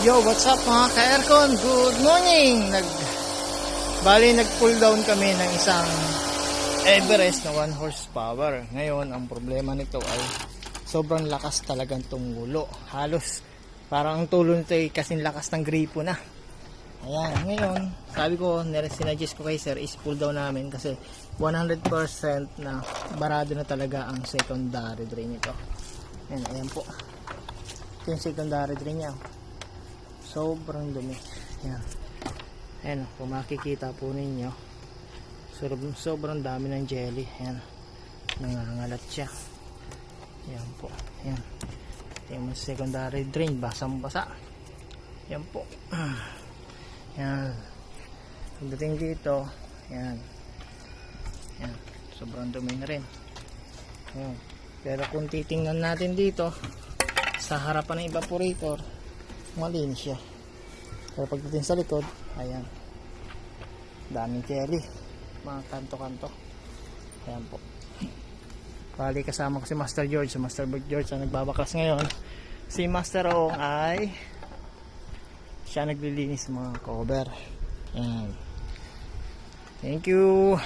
Yo, what's up mga ka-aircon? Good morning! Nag pull down kami ng isang Everest na 1 horsepower. Ngayon, ang problema nito ay sobrang lakas talagang tumulo. Halos parang ang tulo nito ay kasing lakas ng gripo na. Ayan, ngayon, sabi ko, sinadjust ko kay sir is pull down namin kasi 100% na barado na talaga ang secondary drain nito. Ayan po. Ito yung secondary drain niya. Sobrang dumi. Ayan, kung makikita po ninyo, sobrang dami ng jelly. Ayan, nangangalat siya. Ayan po. Ayan, ito yung secondary drain, basang basa. Ayan po. Ayan, pagdating dito, ayan, sobrang dumi na rin. Ayan. Pero kung titingnan natin dito sa harapan ng evaporator, malinis siya. Pero pagdating sa likod, ayan, daming jelly, mga kanto-kanto. Ayan po. Bali kasama ko si Master George. Si Master George ang nagbabaklas ngayon. Si Master Ong ay siya naglilinis ng mga cover. Ayan. Thank you.